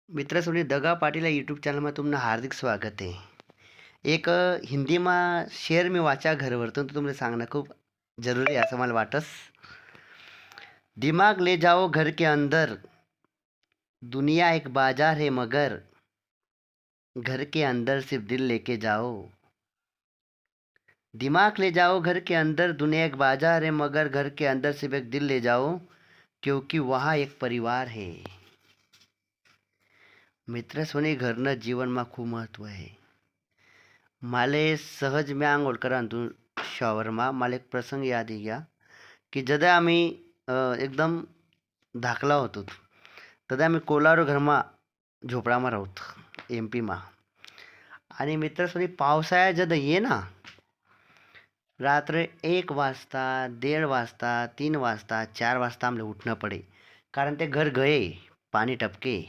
मित्रसुनी दगा पाटील या यूट्यूब चॅनलમાં तुमनं हार्दिक स्वागत आहे. एक हिंदीમાં शेर मी वाचा घरवरतून तर तुम्हाला सांगणं खूप जरुरी आहे असं मला वाटस. दिमाग ले जाओ घर के अंदर, दुनिया एक बाजार है मगर घर के अंदर सिर्फ दिल लेके जाओ. दिमाग ले जाओ घर के अंदर, दुनिया एक बाजार है मगर घर के अंदर सिर्फ एक दिल ले जाओ, क्योंकि वहाँ एक परिवार है. मित्रसुनी घरनं जीवनमा खूप महत्त्व आहे. माले सहज मी आंघोळ करांतून शॉवरमा मला एक प्रसंग याद गया की जदा आम्ही एकदम धाकला होतो तदा आम्ही कोलारो घरमा झोपडामा राहत एम पीमा. आणि मित्रसोनी पावसाळ्यात जदा ये ना रात्र 1 वाजता 1:30 वाजता 3 वाजता 4 वाजता आम्हाला उठणं पडे, कारण ते घर गये पाणी टपके.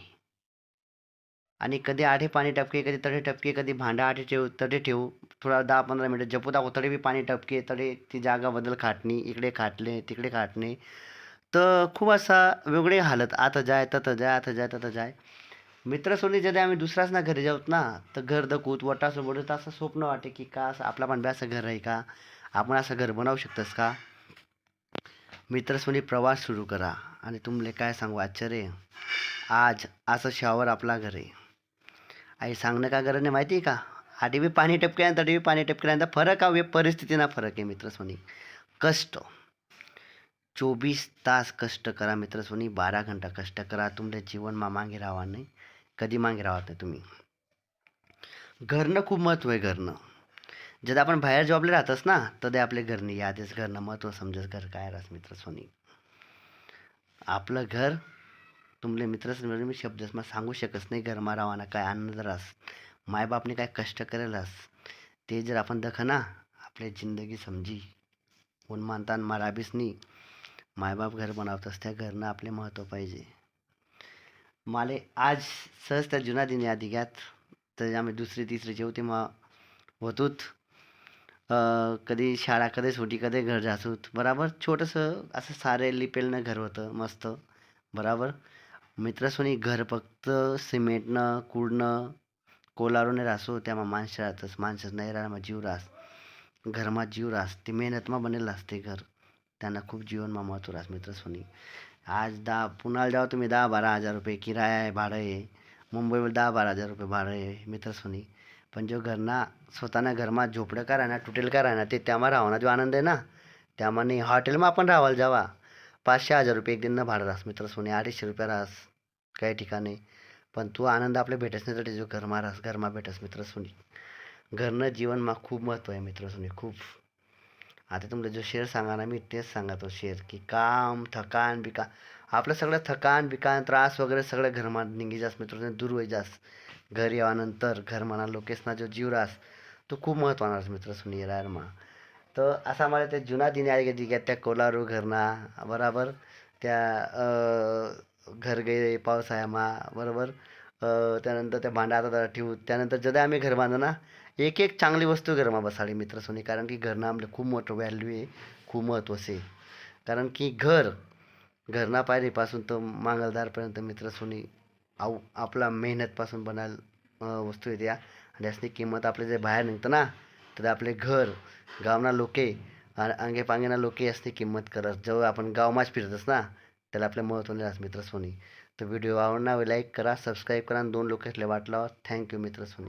आणि कधी आठे पाणी टपके, कधी तडे टपके, कधी भांडा आठे ठेवू तडे ठेवू, थोडा 10-15 मिनिट जपू दाखवू तडे बी पाणी टपके, तडे ती जागा बदल खाटणी, इकडे खाटले तिकडे खाटणे. तर खूप असा वेगळे हालत, आता जाय तत जाय आता जाय तत जाय. मित्रसोनी जदा आम्ही दुसराच ना घरी जाऊत ना तर घर दकूत वटासोबत असं स्वप्न वाटे की का आपला पण बी असं घर आहे का, आपण असं घर बनवू शकतस का. मित्रसोनी प्रवास सुरू करा. आणि तुमले काय सांगू आश्चर्य, आज असं शॉवर आपला घर आहे. आई सांगणं का गरज नाही माहिती आहे का, आधी बी पाणी टपक्यानंतर तरी बी पाणी टपक्यानंतर फरक हा परिस्थितीना फरक आहे मित्रसोनी. कष्ट 24 तास कष्ट करा मित्रसोनी, 12 घंटा कष्ट करा. तुमच्या जीवनमा मागे राहा नाही, कधी मागे राहत नाही तुम्ही. घरनं खूप महत्त्व आहे. घरनं जर आपण बाहेर जॉबला राहतस ना तर आपले घरने यादेच घरनं महत्त्व समजस. घर काय राहस मित्रसोनी, आपलं घर तुमले मित्रसोनी मी शब्दसमा सांगू शकत नाही. घरमा राहवाना काय आनंद राहस, मायबापने काय कष्ट करेलस ते जर आपण दख ना आपले जिंदगी समजी ऊन मानतान माराबीस नाही. मायबाप घर बनवतस त्या घरनं आपले महत्त्व पाहिजे. माले आज सहज त्या जुना दिन यादी घ्यात. तर आम्ही दुसरी तिसरी जेवते मग होतोत. कधी शाळा कधी सुटी कधी घर जासूत बराबर. छोटंसं असं सारे लिपेलनं घर होतं मस्त बराबर. मित्रसोनी घर फक्त सिमेंटनं कुडणं कोलारोने राहसो त्यामा माणसं राहतस. माणसंच नाही राहमा जीव राहस. घरमा जीव राहस, ती मेहनतमा बनेल असते घर, त्यांना खूप जीवनमा महत्त्व राहस मित्रसोनी. आज पुण्याला जाओ तुम्ही 10-12 हजार रुपये किराया आहे, भाडं आहे. मुंबईमध्ये 10-12 हजार रुपये भाडं आहे मित्रसोनी. पण जो घरना स्वतःना घरमा झोपडं करा ना तुटेल करा ना ते त्यामा राहणार जो आनंद आहे ना त्यामा नाही. हॉटेलमा आपण राहायला जावा 500-1000 रुपये एक दिन भाडं राहस मित्रसोनी, 250 रुपये राहस काही ठिकाणी. पण तो आनंद आपल्या भेटस नाही तर जो घरमा राहस घरमा भेटस मित्रसोनी. घरनं जीवनमा खूप महत्त्व आहे मित्रसोनी खूप. आता तुमला जो शेर सांगा ना मी तेच सांगतो शेर की काम थकान बिका आपलं सगळं थकान बिकान त्रास वगैरे सगळं घरमा निघी जास मित्र दूर होई जास. घर यावानंतर घर म्हणा लोकेशना जो जीव राहस तो खूप महत्त्वाचा मित्रसुनी रायरमा. तर असा मला त्या जुना दिन आहे की त्या कोलारू घरना बराबर त्या घर गे पावसाळ्यामा बरोबर. त्यानंतर त्या भांडा आता ठेवू त्यानंतर जदा आम्ही घर बांधू ना एक एक चांगली वस्तू घरमा बसाडी मित्रसोनी, कारण की घरनं आपलं खूप मोठं व्हॅल्यू आहे, खूप महत्त्व आहे. कारण की घरना पायरीपासून तर मांगलदारपर्यंत मित्रसोनी आपला मेहनतपासून बनायला वस्तू येते आणि त्यासनी किंमत आपले जे बाहेर निघतं ना तर आपले घर गावना लोके अंगे पांगेना लोके असते किंमत करत. जेव्हा आपण गावमाच फिरतस ना त्याला आपल्या महत्त्व नाही राहत मित्रसोनी. तर व्हिडिओ आवडणार लाईक करा सबस्क्राईब करा आणि 2 लोकांना वाट लावा. थँक्यू मित्रसोनी.